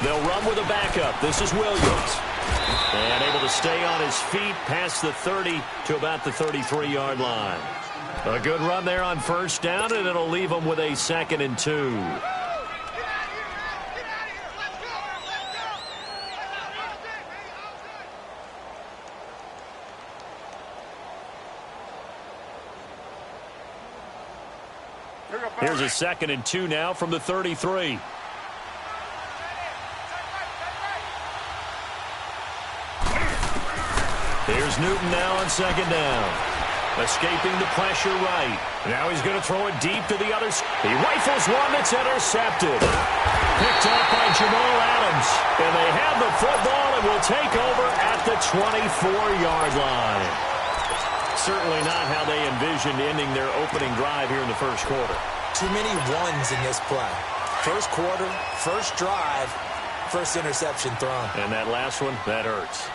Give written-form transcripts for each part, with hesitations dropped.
They'll run with a backup. This is Williams. And able to stay on his feet past the 30 to about the 33-yard line. A good run there on first down, and it'll leave them with a 2nd and 2. Here's a 2nd and 2 now from the 33. Here's Newton now on 2nd down. Escaping the pressure right. Now he's going to throw it deep to the other. He rifles one that's intercepted. Picked up by Jamal Adams. And they have the football and will take over at the 24-yard line. Certainly not how they envisioned ending their opening drive here in the first quarter. Too many ones in this play. First quarter, first drive, first interception thrown. And that last one, that hurts.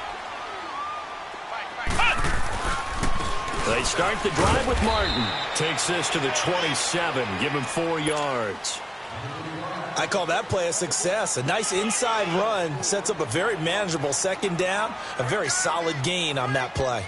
They start the drive with Martin. Takes this to the 27. Give him 4 yards. I call that play a success. A nice inside run. Sets up a very manageable 2nd down. A very solid gain on that play.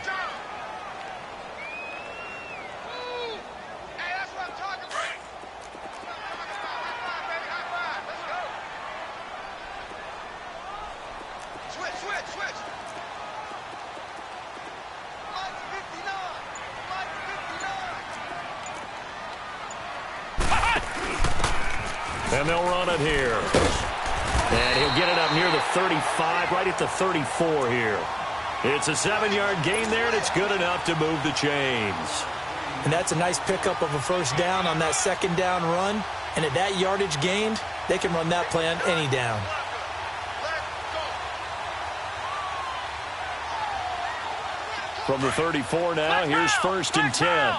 And they'll run it here. And he'll get it up near the 35, right at the 34 here. It's a 7-yard gain there, and it's good enough to move the chains. And that's a nice pickup of a first down on that 2nd down run. And at that yardage gained, they can run that play on any down. From the 34 now, here's 1st and 10.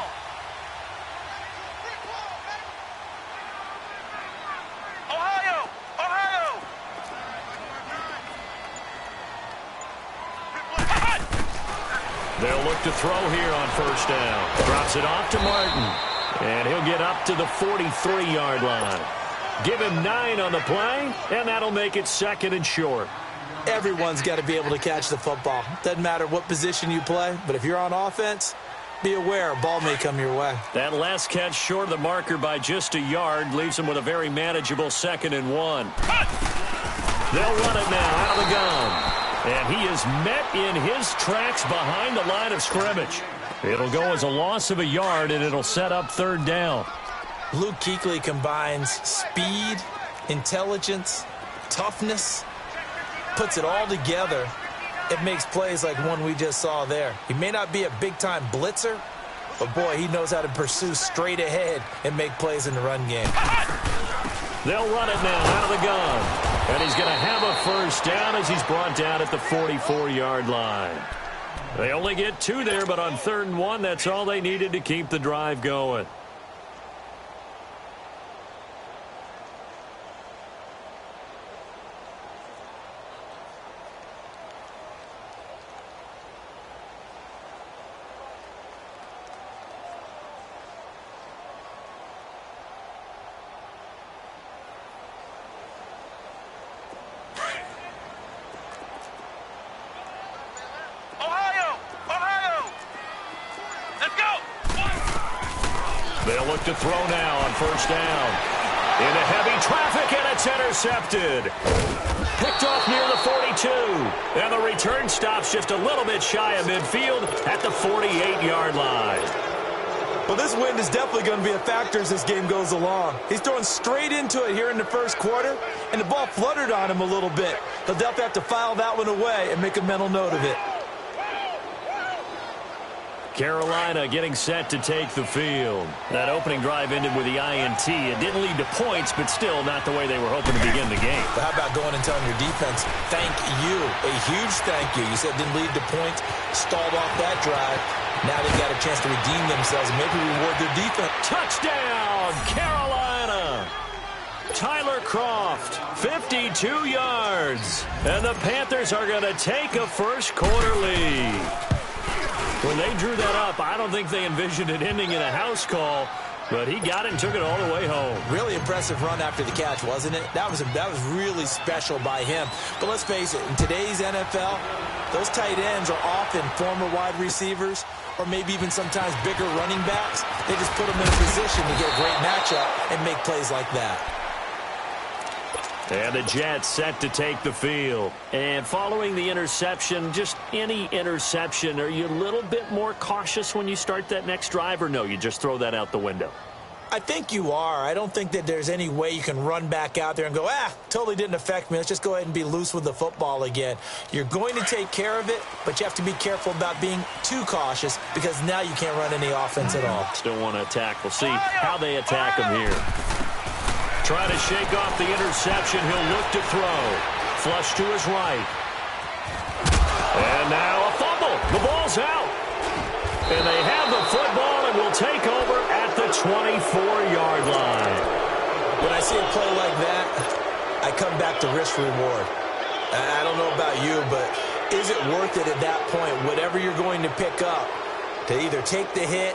They'll look to throw here on first down. Drops it off to Martin. And he'll get up to the 43-yard line. Give him 9 on the play, and that'll make it 2nd and short. Everyone's got to be able to catch the football. Doesn't matter what position you play, but if you're on offense, be aware a ball may come your way. That last catch short of the marker by just a yard leaves him with a very manageable 2nd and 1. They'll run it now out of the gun. And he is met in his tracks behind the line of scrimmage. It'll go as a loss of a yard, and it'll set up 3rd down. Luke Kuechly combines speed, intelligence, toughness, puts it all together. It makes plays like one we just saw there. He may not be a big-time blitzer, but, boy, he knows how to pursue straight ahead and make plays in the run game. They'll run it now out of the gun. And he's going to have a first down as he's brought down at the 44-yard line. They only get 2 there, but on 3rd and 1, that's all they needed to keep the drive going. They'll look to throw now on first down. Into heavy traffic, and it's intercepted. Picked off near the 42. And the return stops just a little bit shy of midfield at the 48-yard line. Well, this wind is definitely going to be a factor as this game goes along. He's throwing straight into it here in the first quarter, and the ball fluttered on him a little bit. He'll definitely have to file that one away and make a mental note of it. Carolina getting set to take the field. That opening drive ended with the INT. It didn't lead to points, but still not the way they were hoping to begin the game. But how about going and telling your defense, thank you, a huge thank you. You said it didn't lead to points, stalled off that drive. Now they've got a chance to redeem themselves and maybe reward their defense. Touchdown, Carolina! Tyler Kroft, 52 yards. And the Panthers are going to take a first quarter lead. When they drew that up, I don't think they envisioned it ending in a house call. But he got it and took it all the way home. Really impressive run after the catch, wasn't it? That was really special by him. But let's face it, in today's NFL, those tight ends are often former wide receivers or maybe even sometimes bigger running backs. They just put them in a position to get a great matchup and make plays like that. And the Jets set to take the field. And following the interception, just any interception, are you a little bit more cautious when you start that next drive, or no, you just throw that out the window? I think you are. I don't think that there's any way you can run back out there and go, totally didn't affect me. Let's just go ahead and be loose with the football again. You're going to take care of it, but you have to be careful about being too cautious because now you can't run any offense at all. Still want to attack. We'll see how they attack him here. Trying to shake off the interception. He'll look to throw. Flush to his right. And now a fumble. The ball's out. And they have the football and will take over at the 24-yard line. When I see a play like that, I come back to risk reward. I don't know about you, but is it worth it at that point, whatever you're going to pick up, to either take the hit,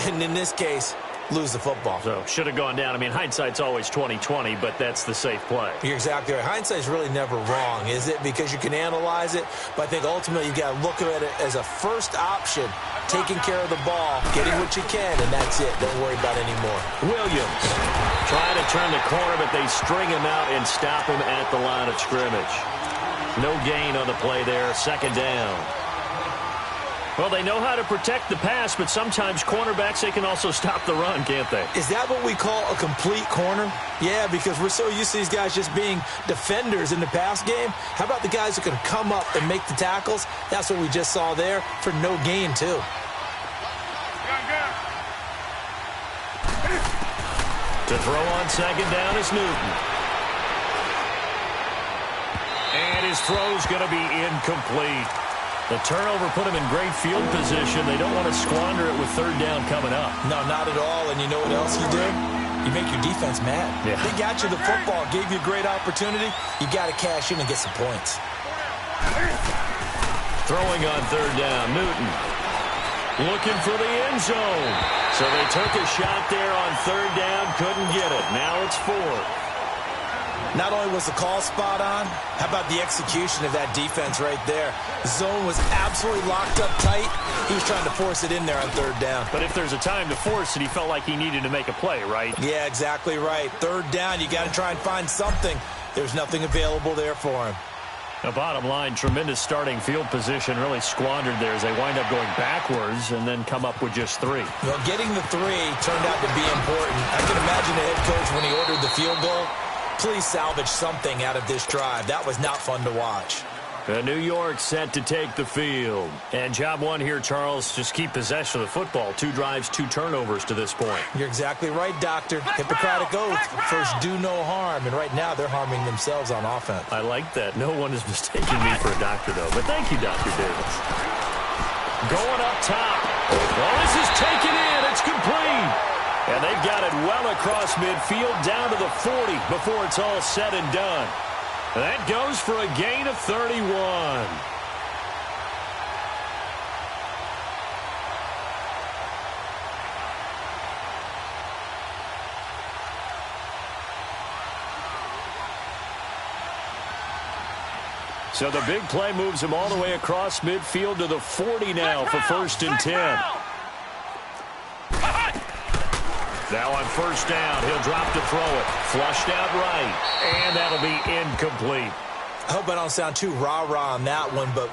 and in this case, lose the football? So, should have gone down. I mean, hindsight's always 20/20, but that's the safe play. You're exactly right. Hindsight's really never wrong, is it? Because you can analyze it, but I think ultimately you got to look at it as a first option, taking care of the ball, getting what you can, and that's it. Don't worry about it anymore. Williams trying to turn the corner, but they string him out and stop him at the line of scrimmage. No gain on the play there. Second down. Well, they know how to protect the pass, but sometimes cornerbacks, they can also stop the run, can't they? Is that what we call a complete corner? Yeah, because we're so used to these guys just being defenders in the pass game. How about the guys who can come up and make the tackles? That's what we just saw there for no gain, too. To throw on second down is Newton. And his throw's going to be incomplete. The turnover put him in great field position. They don't want to squander it with third down coming up. No, not at all. And you know what else you do? You make your defense mad. Yeah. They got you the football, gave you a great opportunity. You got to cash in and get some points. Throwing on third down, Newton. Looking for the end zone. So they took a shot there on third down, couldn't get it. Now it's fourth. Not only was the call spot on, how about the execution of that defense right there? The zone was absolutely locked up tight. He was trying to force it in there on third down. But if there's a time to force it, he felt like he needed to make a play, right? Yeah, exactly right. Third down, you got to try and find something. There's nothing available there for him. The bottom line, tremendous starting field position, really squandered there as they wind up going backwards and then come up with just three. Well, getting the three turned out to be important. I can imagine the head coach when he ordered the field goal. Please salvage something out of this drive. That was not fun to watch. New York set to take the field. And job one here, Charles, just keep possession of the football. 2 drives, 2 turnovers to this point. You're exactly right, Doctor. Hippocratic oath. First, do no harm. And right now, they're harming themselves on offense. I like that. No one is mistaking me for a doctor, though. But thank you, Dr. Davis. Going up top. Well, this is taken in. It's complete. And they've got it well across midfield down to the 40 before it's all said and done. That goes for a gain of 31. So the big play moves him all the way across midfield to the 40 now for first and 10. Now on first down, he'll drop to throw it. Flushed out right, and that'll be incomplete. I hope I don't sound too rah-rah on that one, but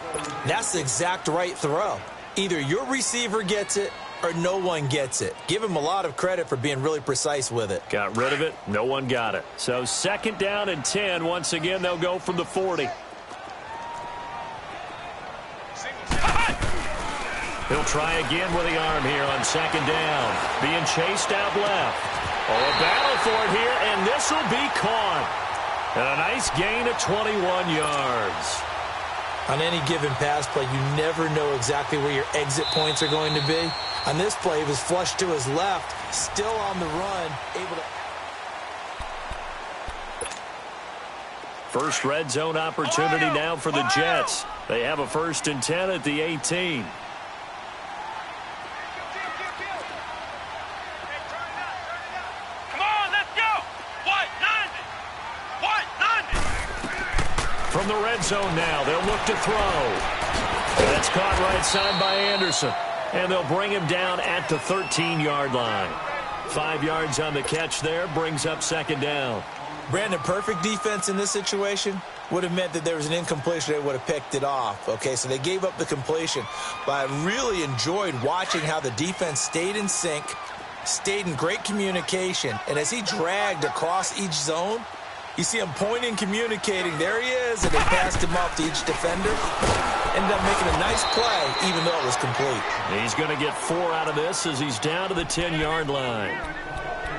that's the exact right throw. Either your receiver gets it or no one gets it. Give him a lot of credit for being really precise with it. Got rid of it. No one got it. So second down and 10. Once again, they'll go from the 40. He'll try again with the arm here on second down. Being chased out left. Oh, a battle for it here, and this will be caught. And a nice gain of 21 yards. On any given pass play, you never know exactly where your exit points are going to be. On this play, he was flushed to his left, still on the run, able to... First red zone opportunity now for the Jets. They have a first and 10 at the 18. the red zone now. They'll look to throw. That's caught right side by Anderson. And they'll bring him down at the 13-yard line. 5 yards on the catch there, brings up second down. Brandon, perfect defense in this situation would have meant that there was an incompletion. They would have picked it off. Okay, so they gave up the completion. But I really enjoyed watching how the defense stayed in sync, stayed in great communication. And as he dragged across each zone, you see him pointing, communicating. There he is, and they passed him off to each defender. Ended up making a nice play, even though it was complete. He's going to get 4 out of this as he's down to the 10-yard line.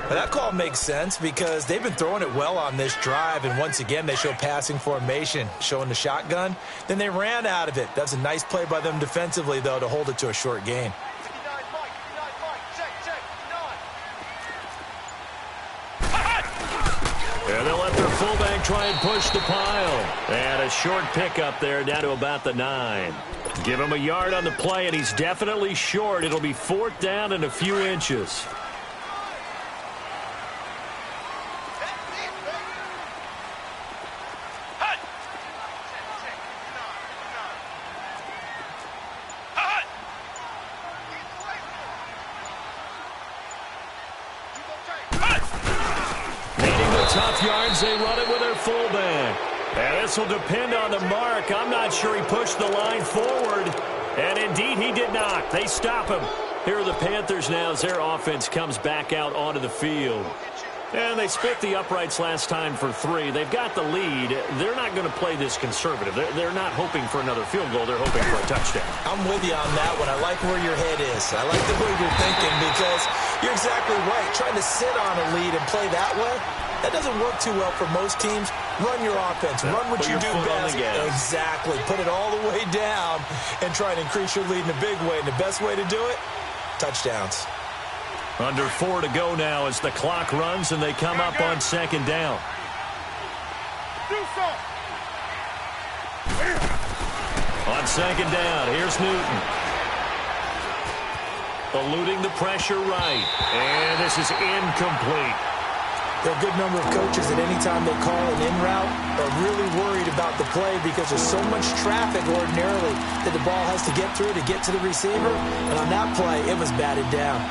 But that call makes sense because they've been throwing it well on this drive, and once again they show passing formation, showing the shotgun. Then they ran out of it. That's a nice play by them defensively, though, to hold it to a short gain. And they'll let their fullback try and push the pile. And a short pickup there down to about the 9. Give him a yard on the play, and he's definitely short. It'll be 4th down and a few inches. Tough yards, they run it with their fullback. And this will depend on the mark. I'm not sure he pushed the line forward. And indeed, he did not. They stop him. Here are the Panthers now as their offense comes back out onto the field. And they split the uprights last time for 3. They've got the lead. They're not going to play this conservative. They're not hoping for another field goal. They're hoping for a touchdown. I'm with you on that one. I like where your head is. I like the way you're thinking because you're exactly right. Trying to sit on a lead and play that way, that doesn't work too well for most teams. Run your offense. Run what you do best. Exactly. Put it all the way down and try and increase your lead in a big way. And the best way to do it, touchdowns. Under 4 to go now as the clock runs and they come up on second down. On second down, here's Newton. Eluding the pressure right. And this is incomplete. There are a good number of coaches that any time they call an in route are really worried about the play because there's so much traffic ordinarily that the ball has to get through to get to the receiver. And on that play, it was batted down.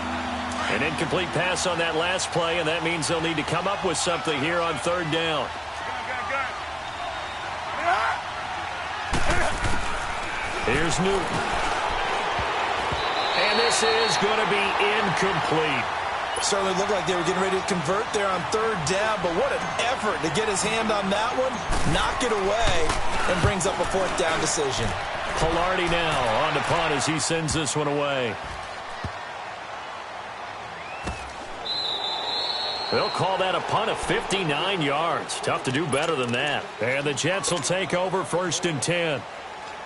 An incomplete pass on that last play, and that means they'll need to come up with something here on third down. Here's Newton. And this is going to be incomplete. Certainly looked like they were getting ready to convert there on third down, but what an effort to get his hand on that one, knock it away, and brings up a 4th down decision. Pilardi now on the punt as he sends this one away. They'll call that a punt of 59 yards. Tough to do better than that. And the Jets will take over 1st and 10.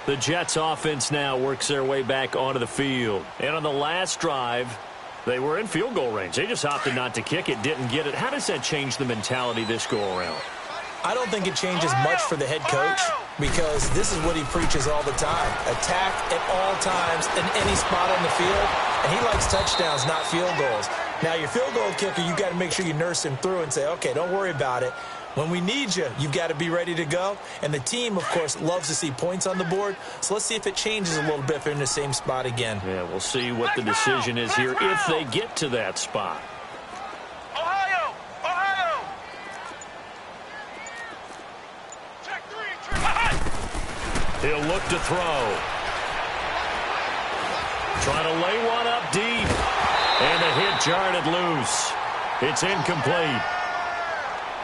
The Jets offense now works their way back onto the field. And on the last drive, they were in field goal range. They just opted not to kick it, didn't get it. How does that change the mentality this go around? I don't think it changes much for the head coach because this is what he preaches all the time. Attack at all times in any spot on the field. And he likes touchdowns, not field goals. Now, your field goal kicker, you've got to make sure you nurse him through and say, okay, don't worry about it. When we need you, you've got to be ready to go. And the team, of course, loves to see points on the board. So let's see if it changes a little bit if they're in the same spot again. Yeah, we'll see what the decision is here if they get to that spot. Ohio! He'll look to throw. Trying to lay one up deep. And the hit jarred it loose. It's incomplete.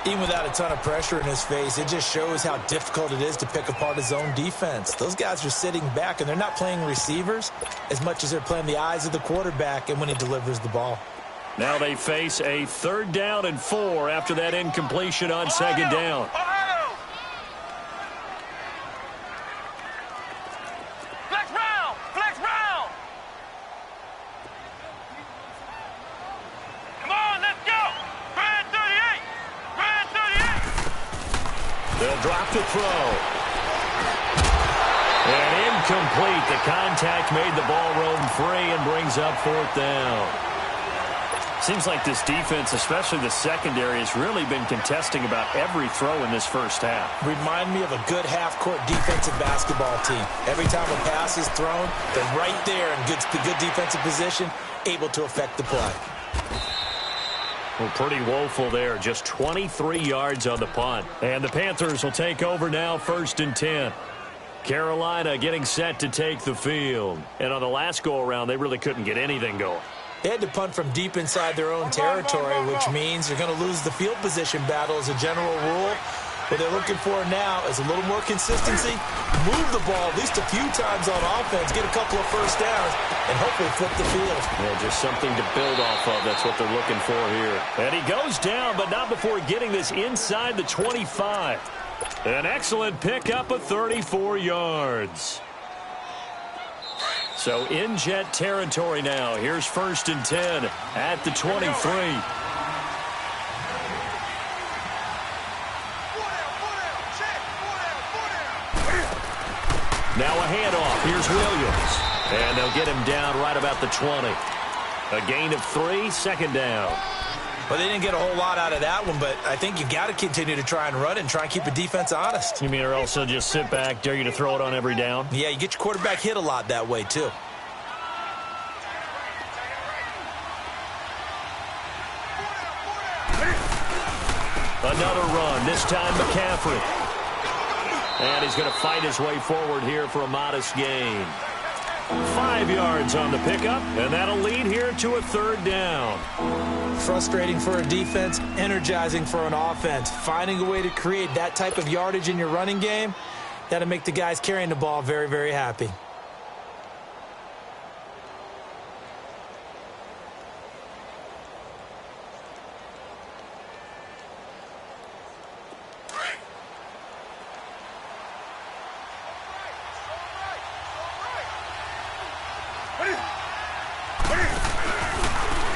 Even without a ton of pressure in his face, it just shows how difficult it is to pick apart his own defense. Those guys are sitting back, and they're not playing receivers as much as they're playing the eyes of the quarterback and when he delivers the ball. Now they face a 3rd down and 4 after that incompletion on second down. They'll drop to throw. And incomplete. The contact made the ball roam free and brings up 4th down. Seems like this defense, especially the secondary, has really been contesting about every throw in this first half. Remind me of a good half-court defensive basketball team. Every time a pass is thrown, they're right there in good defensive position, able to affect the play. Well, pretty woeful there. Just 23 yards on the punt. And the Panthers will take over now, 1st and 10. Carolina getting set to take the field. And on the last go-around, they really couldn't get anything going. They had to punt from deep inside their own territory, which means you're going to lose the field position battle as a general rule. What they're looking for now is a little more consistency, move the ball at least a few times on offense, get a couple of first downs, and hopefully flip the field. Yeah, just something to build off of. That's what they're looking for here. And he goes down, but not before getting this inside the 25. An excellent pickup of 34 yards. So in Jet territory now. Here's 1st and 10 at the 23. Now a handoff. Here's Williams. And they'll get him down right about the 20. A gain of 3, 2nd down. Well, they didn't get a whole lot out of that one, but I think you got to continue to try and run it and try and keep the defense honest. You mean or also just sit back, dare you to throw it on every down? Yeah, you get your quarterback hit a lot that way, too. Another run, this time McCaffrey. And he's going to fight his way forward here for a modest gain. 5 yards on the pickup, and that'll lead here to a 3rd down. Frustrating for a defense, energizing for an offense. Finding a way to create that type of yardage in your running game, that'll make the guys carrying the ball very, very happy.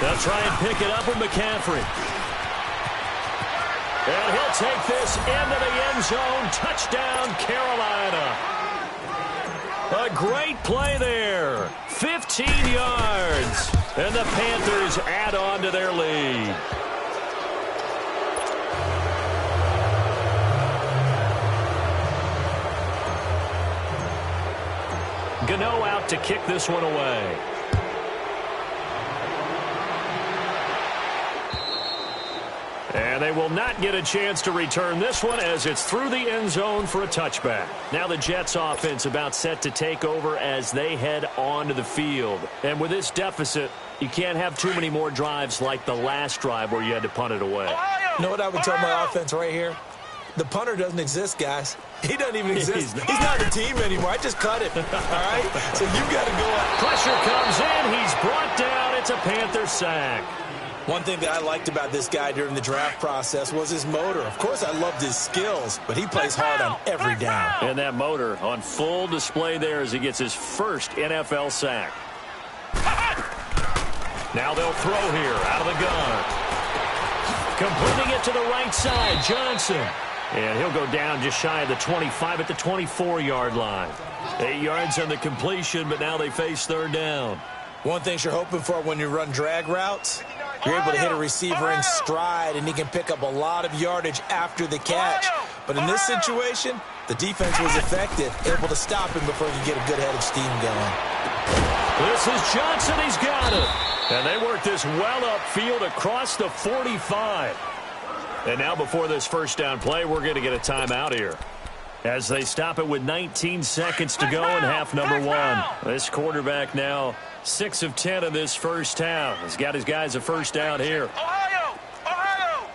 They'll try and pick it up with McCaffrey. And he'll take this into the end zone. Touchdown, Carolina. A great play there. 15 yards. And the Panthers add on to their lead. Gano out to kick this one away. And they will not get a chance to return this one as it's through the end zone for a touchback. Now the Jets offense about set to take over as they head onto the field. And with this deficit, you can't have too many more drives like the last drive where you had to punt it away. You know what I would tell my offense right here? The punter doesn't exist, guys. He doesn't even exist. He's not a team anymore. I just cut it. All right? So you've got to go up. Pressure comes in. He's brought down. It's a Panther sack. One thing that I liked about this guy during the draft process was his motor. Of course, I loved his skills, but he plays hard on every down. And that motor on full display there as he gets his first NFL sack. Now they'll throw here out of the gun. Completing it to the right side, Johnson. And he'll go down just shy of the 25 at the 24-yard line. 8 yards on the completion, but now they face 3rd down. One thing you're hoping for when you run drag routes, you're able to hit a receiver in stride, and he can pick up a lot of yardage after the catch. But in this situation, the defense was effective, able to stop him before he could get a good head of steam going. This is Johnson. He's got it. And they work this well upfield across the 45. And now before this first down play, we're going to get a timeout here. As they stop it with 19 seconds to go in half number 1. This quarterback now 6 of 10 in this first half. He's got his guys a first down here. Ohio! Ohio!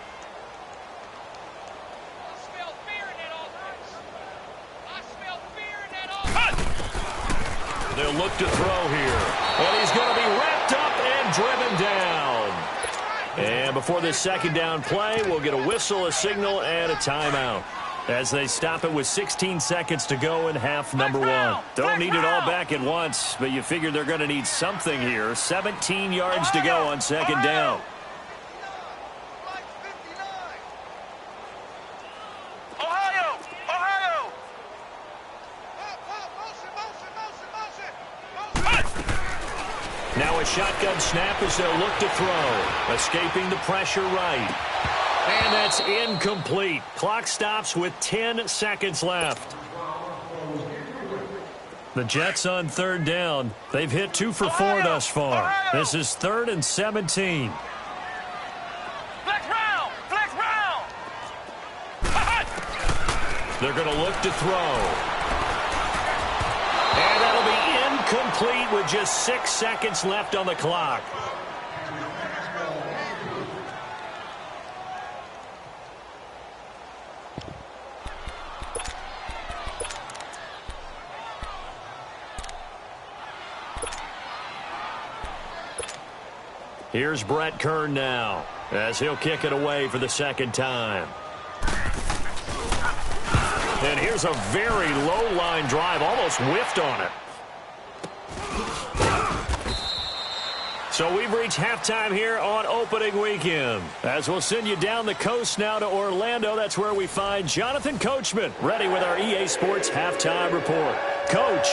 They'll look to throw here. And he's going to be wrapped up and driven down. And before this second down play, we'll get a whistle, a signal, and a timeout. As they stop it with 16 seconds to go in half number 1. Don't need it all back at once, but you figure they're going to need something here. 17 yards to go on second down. Ohio! Ohio! Now a shotgun snap as they'll look to throw. Escaping the pressure right. And that's incomplete. Clock stops with 10 seconds left. The Jets on third down. They've hit 2 for 4 thus far. This is 3rd and 17. Flex round! Flex round! They're going to look to throw. And that'll be incomplete with just 6 seconds left on the clock. Here's Brett Kern now, as he'll kick it away for the second time. And here's a very low-line drive, almost whiffed on it. So we've reached halftime here on opening weekend. As we'll send you down the coast now to Orlando, that's where we find Jonathan Coachman, ready with our EA Sports Halftime Report. Coach.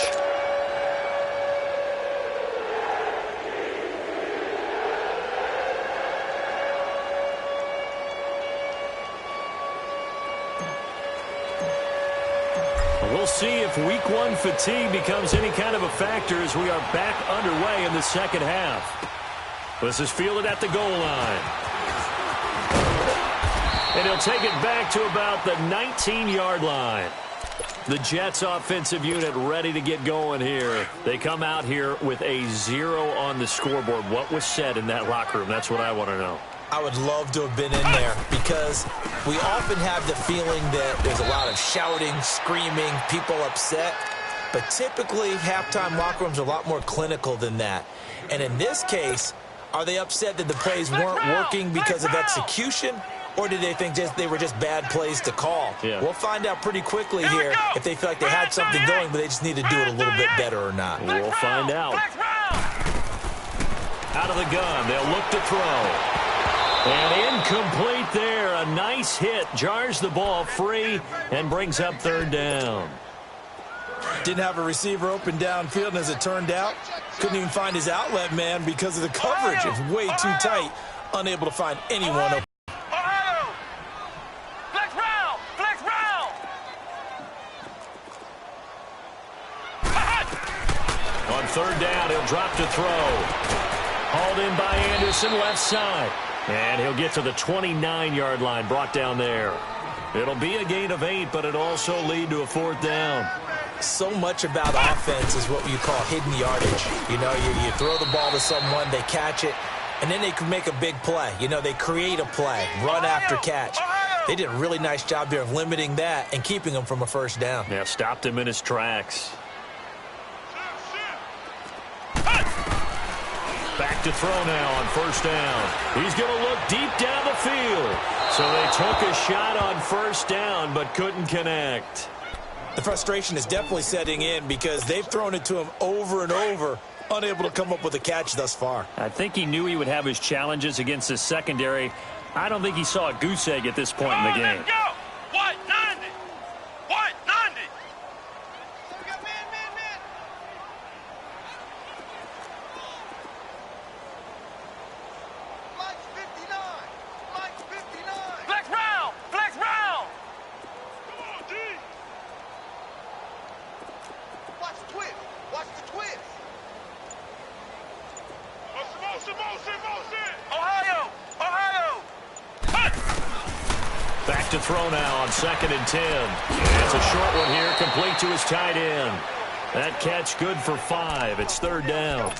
We'll see if week 1 fatigue becomes any kind of a factor as we are back underway in the second half. This is fielded at the goal line. And he'll take it back to about the 19-yard line. The Jets offensive unit ready to get going here. They come out here with a 0 on the scoreboard. What was said in that locker room? That's what I want to know. I would love to have been in there because we often have the feeling that there's a lot of shouting, screaming, people upset. But typically, halftime locker rooms are a lot more clinical than that. And in this case, are they upset that the plays weren't working because of execution? Or did they think they were just bad plays to call? Yeah. We'll find out pretty quickly here if they feel like they had something going, but they just need to do it a little bit better or not. We'll find out. Out of the gun, they'll look to throw. And incomplete there. A nice hit. Jars the ball free and brings up third down. Didn't have a receiver open downfield, and as it turned out, couldn't even find his outlet man because of the coverage. It's way too tight. Unable to find anyone open. Flex round! Flex round! On third down, he'll drop to throw. Hauled in by Anderson, left side. And he'll get to the 29-yard line, brought down there. It'll be a gain of 8, but it'll also lead to a 4th down. So much about offense is what you call hidden yardage. You know, you throw the ball to someone, they catch it, and then they can make a big play. You know, they create a play, run after catch. They did a really nice job there of limiting that and keeping him from a first down. Yeah, stopped him in his tracks. Back to throw now on first down. He's going to look deep down the field. So they took a shot on first down but couldn't connect. The frustration is definitely setting in because they've thrown it to him over and over, unable to come up with a catch thus far. I think he knew he would have his challenges against his secondary. I don't think he saw a goose egg at this point in the game. Let's go! What? 90! What? 90! Flex round! Flex round! Come on, D! Watch the twist. Watch the twist. Motion! Ohio! Ohio! Back to throw now on 2nd and 10. And it's a short one here, complete to his tight end. That catch good for 5. It's third down.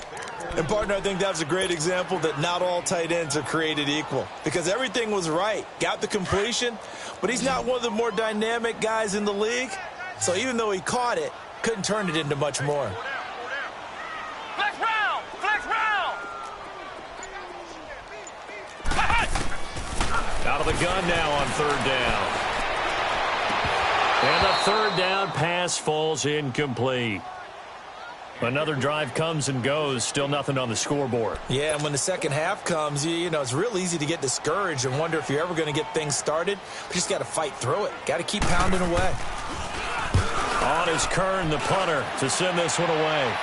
And, partner, I think that's a great example that not all tight ends are created equal because everything was right. Got the completion, but he's not one of the more dynamic guys in the league. So even though he caught it, couldn't turn it into much more. Flex round! Flex round! Out of the gun now on third down. And the third down pass falls incomplete. Another drive comes and goes, still nothing on the scoreboard. Yeah, and when the second half comes, you know, it's real easy to get discouraged and wonder if you're ever going to get things started. You just got to fight through it. Got to keep pounding away. On is Kern, the punter, to send this one away.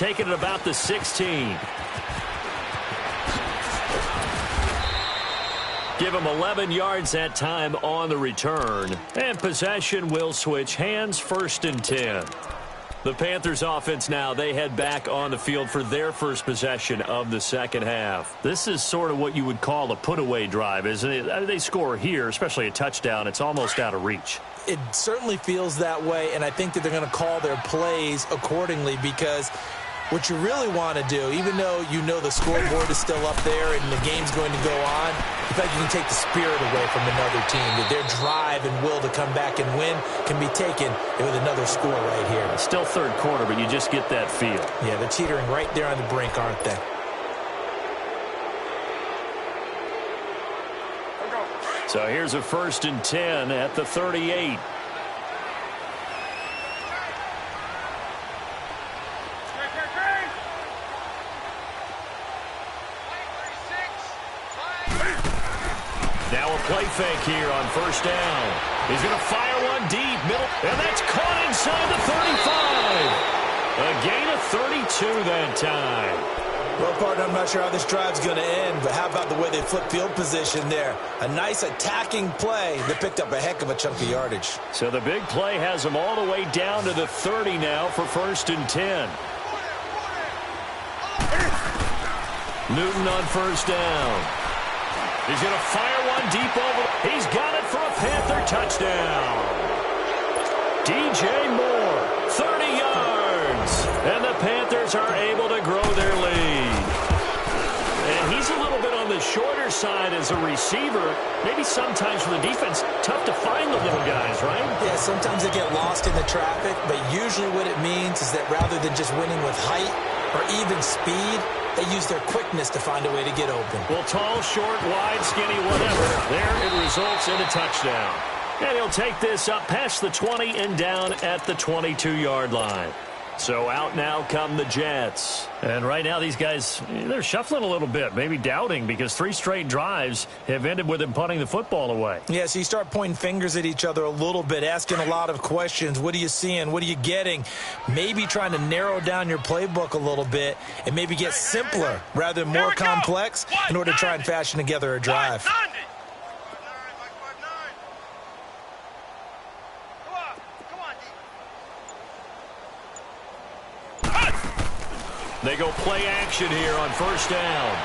taken at about the 16. Give him 11 yards that time on the return. And possession will switch hands, 1st and 10. The Panthers offense now, they head back on the field for their first possession of the second half. This is sort of what you would call a put-away drive, isn't it? They score here, especially a touchdown. It's almost out of reach. It certainly feels that way, and I think that they're going to call their plays accordingly because what you really want to do, even though you know the scoreboard is still up there and the game's going to go on, in fact, you can take the spirit away from another team. That their drive and will to come back and win can be taken with another score right here. It's still third quarter, but you just get that feel. Yeah, they're teetering right there on the brink, aren't they? So here's a 1st and 10 at the 38. Now a play fake here on 1st down. He's going to fire one deep, middle, and that's caught inside the 35. A gain of 32 that time. Well, partner, I'm not sure how this drive's going to end, but how about the way they flip field position there? A nice attacking play that picked up a heck of a chunk of yardage. So the big play has them all the way down to the 30 now for 1st and 10. Newton on 1st down. He's going to fire one deep over. He's got it for a Panther touchdown. DJ Moore, 30 yards. And the Panthers are able to grow their lead. And he's a little bit on the shorter side as a receiver. Maybe sometimes for the defense, tough to find the little guys, right? Yeah, sometimes they get lost in the traffic, but usually what it means is that rather than just winning with height or even speed, they use their quickness to find a way to get open. Well, tall, short, wide, skinny, whatever. There it results in a touchdown. And he'll take this up past the 20 and down at the 22-yard line. So out now come the Jets. And right now these guys, they're shuffling a little bit, maybe doubting, because 3 straight drives have ended with them punting the football away. Yeah, so you start pointing fingers at each other a little bit, asking a lot of questions. What are you seeing? What are you getting? Maybe trying to narrow down your playbook a little bit and maybe get simpler rather than more complex in order to try and fashion together a drive. They go play action here on 1st down.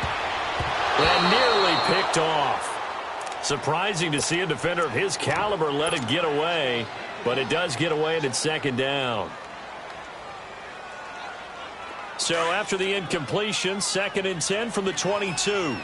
And nearly picked off. Surprising to see a defender of his caliber let it get away, but it does get away and it's 2nd down. So after the incompletion, 2nd and 10 from the 22.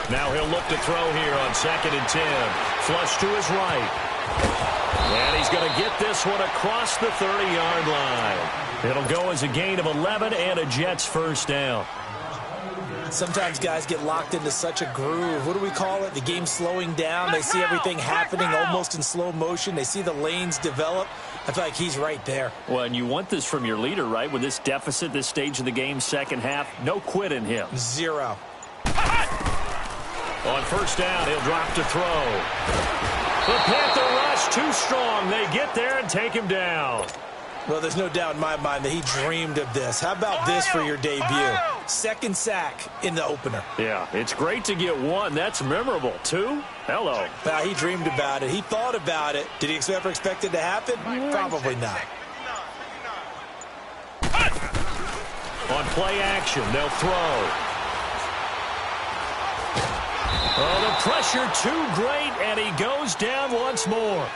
Now he'll look to throw here on 2nd and 10. Flush to his right. And he's going to get this one across the 30-yard line. It'll go as a gain of 11 and a Jets 1st down. Sometimes guys get locked into such a groove. What do we call it? The game slowing down. They see everything happening almost in slow motion. They see the lanes develop. I feel like he's right there. Well, and you want this from your leader, right? With this deficit, this stage of the game, second half, no quit in him. 0. On 1st down, he'll drop to throw. The Panther rush too strong. They get there and take him down. Well, there's no doubt in my mind that he dreamed of this. How about this for your debut? 2nd sack in the opener. Yeah, it's great to get 1. That's memorable. 2? Hello. Well, he dreamed about it. He thought about it. Did he ever expect it to happen? Probably not. On play action, they'll throw. Oh, the pressure too great, and he goes down once more.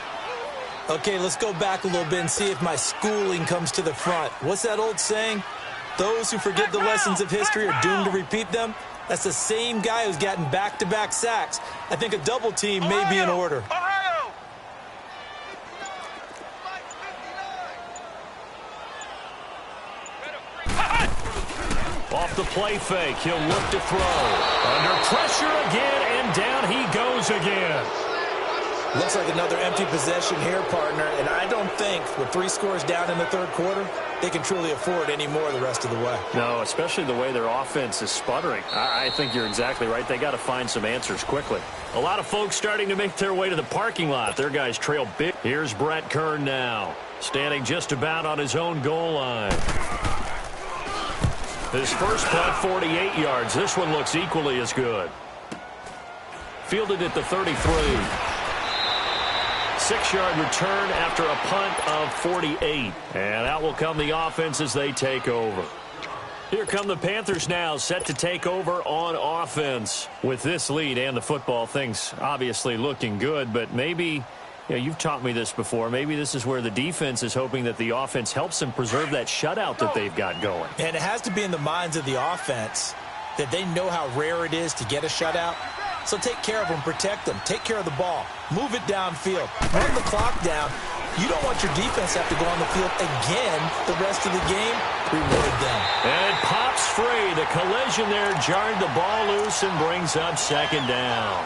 Okay, let's go back a little bit and see if my schooling comes to the front. What's that old saying? Those who forget the lessons of history are doomed to repeat them. That's the same guy who's gotten back-to-back sacks. I think a double team may be in order. Off the play fake, he'll look to throw. Under pressure again, and down he goes again. Looks like another empty possession here, partner, and I don't think with 3 scores down in the third quarter, they can truly afford any more the rest of the way. No, especially the way their offense is sputtering. I think you're exactly right. They got to find some answers quickly. A lot of folks starting to make their way to the parking lot. Their guys trail big. Here's Brett Kern now, standing just about on his own goal line. His first punt, 48 yards. This one looks equally as good. Fielded at the 33. 6-yard return after a punt of 48. And out will come the offense as they take over. Here come the Panthers now, set to take over on offense. With this lead and the football, things obviously looking good, but maybe, you've taught me this before, maybe this is where the defense is hoping that the offense helps them preserve that shutout that they've got going. And it has to be in the minds of the offense that they know how rare it is to get a shutout. So take care of them, protect them, take care of the ball, move it downfield, run the clock down. You don't want your defense to have to go on the field again the rest of the game. Reward them. And pops free. The collision there jarred the ball loose and brings up second down.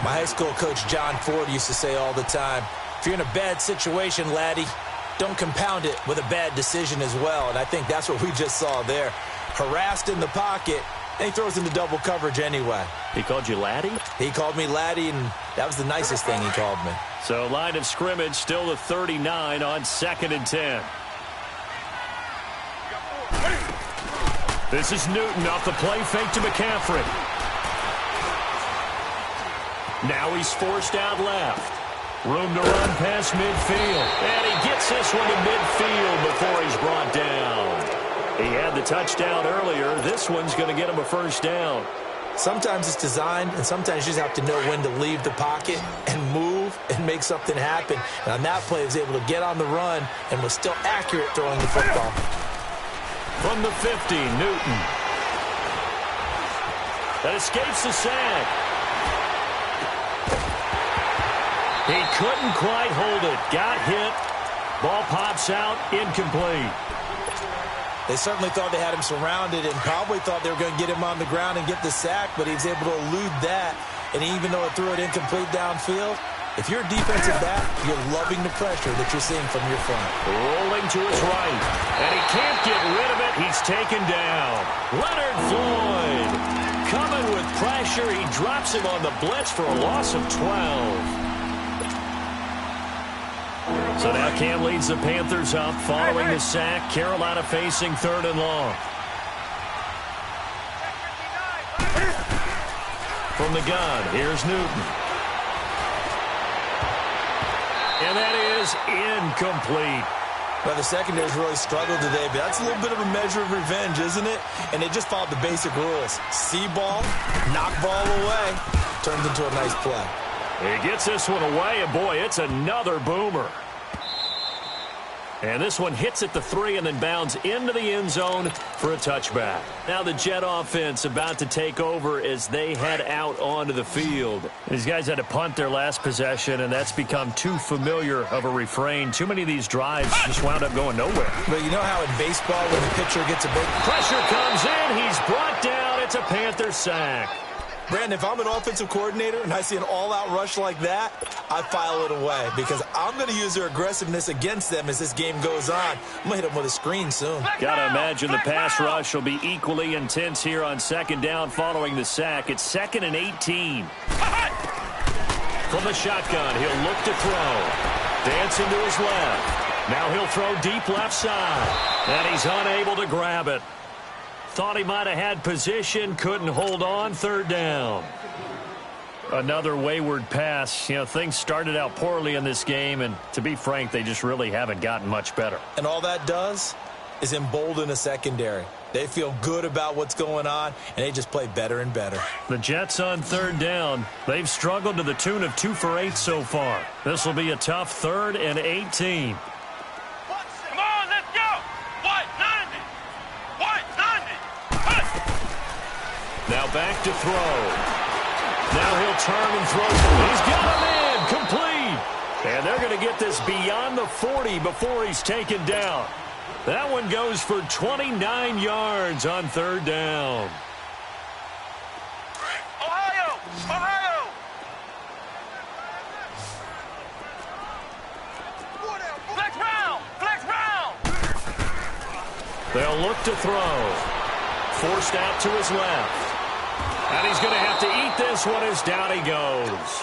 My high school coach John Ford used to say all the time, if you're in a bad situation, laddie, don't compound it with a bad decision as well. And I think that's what we just saw there. Harassed in the pocket, and he throws into double coverage anyway. He called you laddie? He called me laddie, and that was the nicest thing he called me. So line of scrimmage still the 39 on 2nd and 10. This is Newton off the play fake to McCaffrey. Now he's forced out left. Room to run past midfield. And he gets this one to midfield before he's brought down. He had the touchdown earlier. This one's going to get him a first down. Sometimes it's designed, and sometimes you just have to know when to leave the pocket and move and make something happen. And on that play, he was able to get on the run and was still accurate throwing the football. From the 50, Newton. That escapes the sack. He couldn't quite hold it. Got hit. Ball pops out. Incomplete. They certainly thought they had him surrounded and probably thought they were going to get him on the ground and get the sack, but he was able to elude that. And even though it threw it incomplete downfield, if you're a defensive back, you're loving the pressure that you're seeing from your front. Rolling to his right, and he can't get rid of it. He's taken down. Leonard Floyd coming with pressure. He drops him on the blitz for a loss of 12. So now Cam leads the Panthers up following the sack. Carolina facing 3rd and long. From the gun, here's Newton. And that is incomplete. Well, the secondary's really struggled today, but that's a little bit of a measure of revenge, isn't it? And they just followed the basic rules. See ball, knock ball away, turns into a nice play. He gets this one away, and boy, it's another boomer. And this one hits at the 3 and then bounds into the end zone for a touchback. Now the Jet offense about to take over as they head out onto the field. These guys had to punt their last possession, and that's become too familiar of a refrain. Too many of these drives just wound up going nowhere. But you know how in baseball when the pitcher gets a big pressure comes in, he's brought down. It's a Panther sack. Brandon, if I'm an offensive coordinator and I see an all-out rush like that, I file it away because I'm going to use their aggressiveness against them as this game goes on. I'm going to hit them with a screen soon. Got to imagine the pass rush will be equally intense here on 2nd down following the sack. It's 2nd and 18. From the shotgun, he'll look to throw. Dancing to his left. Now he'll throw deep left side. And he's unable to grab it. Thought he might have had position, couldn't hold on, 3rd down. Another wayward pass. Things started out poorly in this game, and to be frank, they just really haven't gotten much better. And all that does is embolden a secondary. They feel good about what's going on, and they just play better and better. The Jets on 3rd down. They've struggled to the tune of 2 for 8 so far. This will be a tough 3rd and 18. Now back to throw. Now he'll turn and throw. He's got him in. Complete. And they're going to get this beyond the 40 before he's taken down. That one goes for 29 yards on 3rd down. Ohio! They'll look to throw. Forced out to his left. And he's going to have to eat this one as down he goes.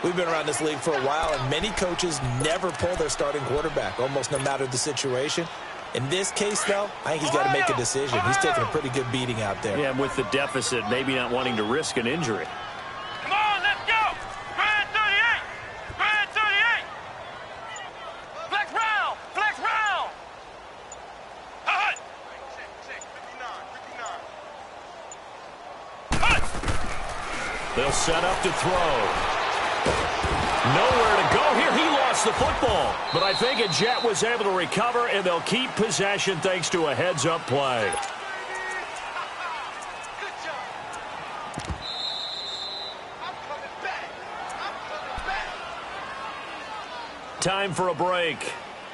We've been around this league for a while, and many coaches never pull their starting quarterback, almost no matter the situation. In this case, though, I think he's got to make a decision. He's taking a pretty good beating out there. Yeah, with the deficit, maybe not wanting to risk an injury. Come on, let's go. Grand 38. Grand 38. Flex round. Flex round. Hut. Check. 59. Hut. They'll set up to throw. Nowhere to go here. He lost the football. But I think a Jet was able to recover, and they'll keep possession thanks to a heads-up play. Good job. I'm coming back. Time for a break.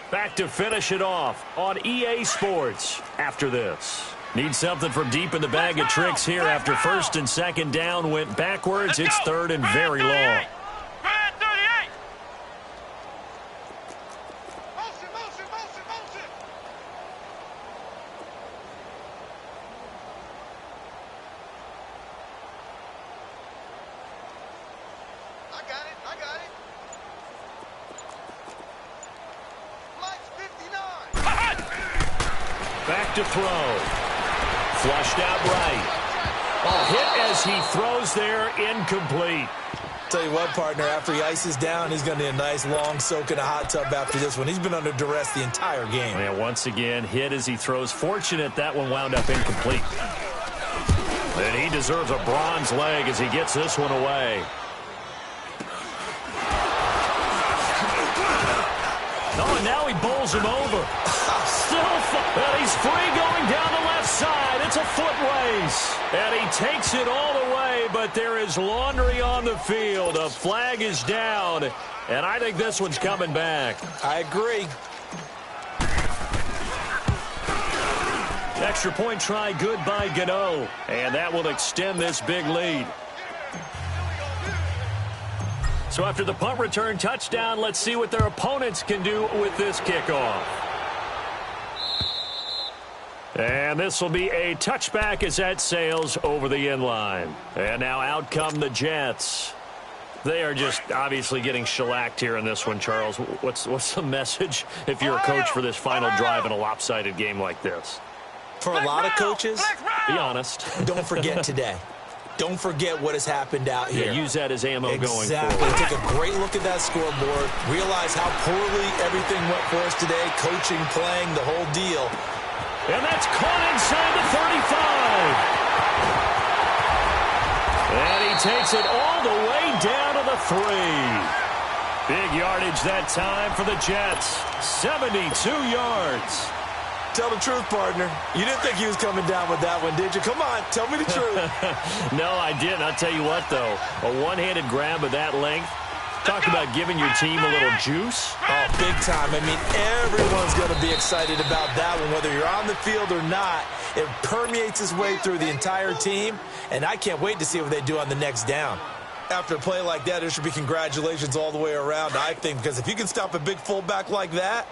Back to finish it off on EA Sports after this. Need something from deep in the bag of tricks here after first and second down went backwards. It's third and very long. Grand 38. Motion. I got it. Lights 59. Back to throw. Flushed out right. Hit as he throws there, incomplete. Tell you what, partner, after he ices down, he's going to need a nice long soak in a hot tub after this one. He's been under duress the entire game. And once again, hit as he throws. Fortunate that one wound up incomplete. And he deserves a bronze leg as he gets this one away. Oh, and now he bowls him over. And he's free going down the left side. It's a foot race. And he takes it all the way, but there is laundry on the field. A flag is down, and I think this one's coming back. I agree. Extra point try good by Gano, and that will extend this big lead. So after the punt return touchdown, let's see what their opponents can do with this kickoff. And this will be a touchback as that sails over the end line. And now out come the Jets. They are just obviously getting shellacked here in this one, Charles. What's the message if you're a coach for this final drive in a lopsided game like this? For a lot of coaches, Be honest. don't forget today. Don't forget what has happened out here. Yeah, use that as ammo going Exactly. forward. Take a great look at that scoreboard. Realize how poorly everything went for us today. Coaching, playing, the whole deal. And that's caught inside the 35. And he takes it all the way down to the 3. Big yardage that time for the Jets. 72 yards. Tell the truth, partner. You didn't think he was coming down with that one, did you? Come on, tell me the truth. No, I didn't. I'll tell you what, though. A one-handed grab of that length. Talk about giving your team a little juice. Oh, big time. I mean, everyone's going to be excited about that one, whether you're on the field or not. It permeates its way through the entire team, and I can't wait to see what they do on the next down. After a play like that, there should be congratulations all the way around, I think, because if you can stop a big fullback like that,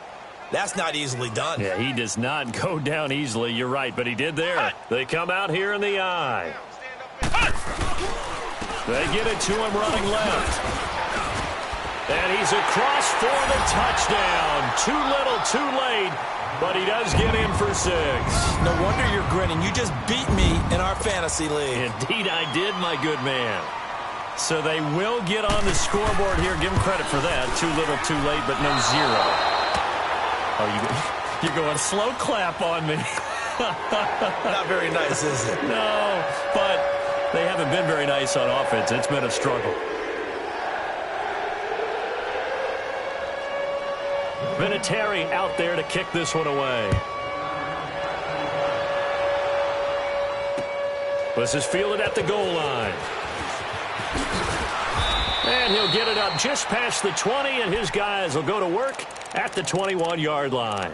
that's not easily done. Yeah, he does not go down easily. You're right, but he did there. They come out here in the eye. They get it to him running left. And he's across for the touchdown. Too little, too late, but he does get in for 6. No wonder you're grinning. You just beat me in our fantasy league. Indeed I did, my good man. So they will get on the scoreboard here. Give him credit for that. Too little, too late, but no 0. Oh, you're going slow clap on me. Not very nice, is it? No, but they haven't been very nice on offense. It's been a struggle. Vinatieri out there to kick this one away. This is fielded at the goal line. And he'll get it up just past the 20, and his guys will go to work at the 21-yard line.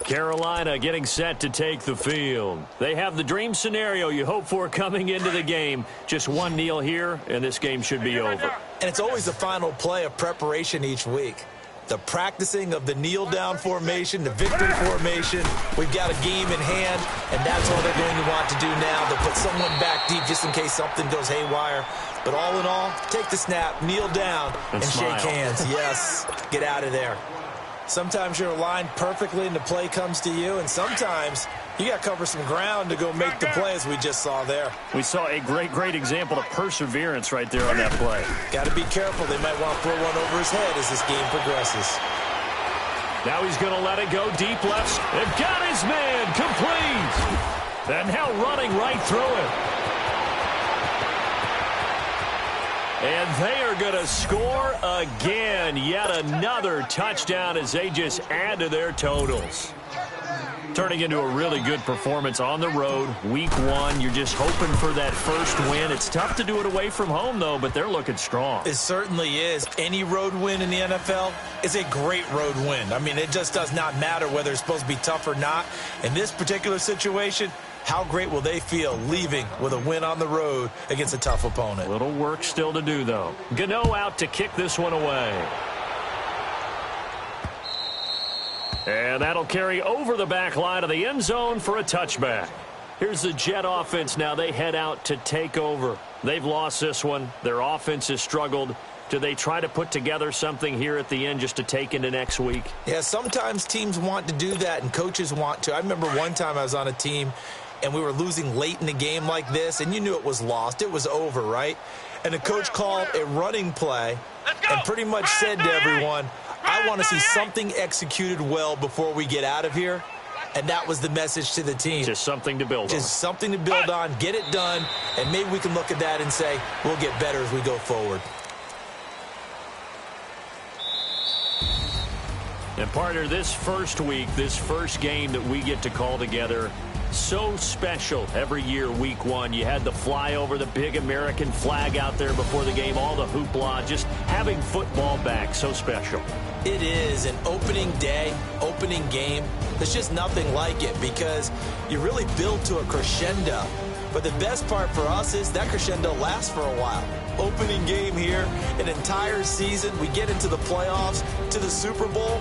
Carolina getting set to take the field. They have the dream scenario you hope for coming into the game. Just one kneel here, and this game should be over. And it's always the final play of preparation each week. the practicing of the kneel-down formation, the victory formation. We've got a game in hand, and that's all they're going to want to do now. They'll put someone back deep just in case something goes haywire. But all in all, take the snap, kneel down, and shake hands. Yes, get out of there. Sometimes you're aligned perfectly and the play comes to you, and sometimes you got to cover some ground to go make the play, as we just saw there. We saw a great example of perseverance right there on that play. Got to be careful. They might want to throw one over his head as this game progresses. Now he's going to let it go deep left. They've got his man complete. And now running right through it. And they are going to score again. Yet another touchdown as they just add to their totals. Turning into a really good performance on the road. Week 1, you're just hoping for that first win. It's tough to do it away from home, though, but they're looking strong. It certainly is. Any road win in the NFL is a great road win. I mean, it just does not matter whether it's supposed to be tough or not. In this particular situation, how great will they feel leaving with a win on the road against a tough opponent? Little work still to do, though. Gano out to kick this one away. And that'll carry over the back line of the end zone for a touchback. Here's the Jet offense now. They head out to take over. They've lost this one. Their offense has struggled. Do they try to put together something here at the end just to take into next week? Yeah, sometimes teams want to do that and coaches want to. I remember one time I was on a team and we were losing late in the game like this, and you knew it was lost. It was over, right? And the coach called a running play and pretty much said to everyone, I want to see something executed well before we get out of here. And that was the message to the team. Just something to build on. Just something to build on, get it done, and maybe we can look at that and say, we'll get better as we go forward. And partner, this first week, this first game that we get to call together, so special every year, week 1. You had the flyover, the big American flag out there before the game, all the hoopla, just having football back, so special. It is an opening day, opening game. There's just nothing like it because you really build to a crescendo. But the best part for us is that crescendo lasts for a while. Opening game here, an entire season. We get into the playoffs, to the Super Bowl.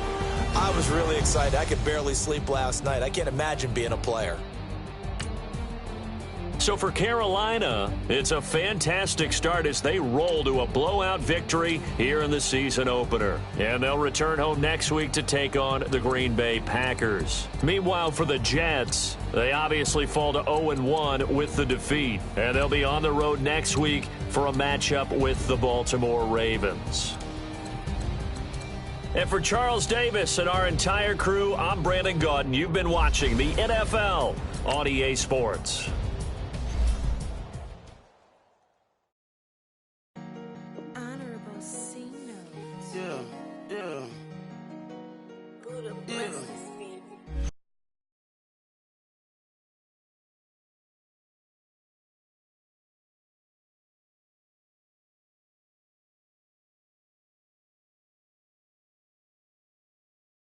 I was really excited. I could barely sleep last night. I can't imagine being a player. So for Carolina, it's a fantastic start as they roll to a blowout victory here in the season opener. And they'll return home next week to take on the Green Bay Packers. Meanwhile, for the Jets, they obviously fall to 0-1 with the defeat. And they'll be on the road next week for a matchup with the Baltimore Ravens. And for Charles Davis and our entire crew, I'm Brandon Gaudin. You've been watching the NFL on EA Sports.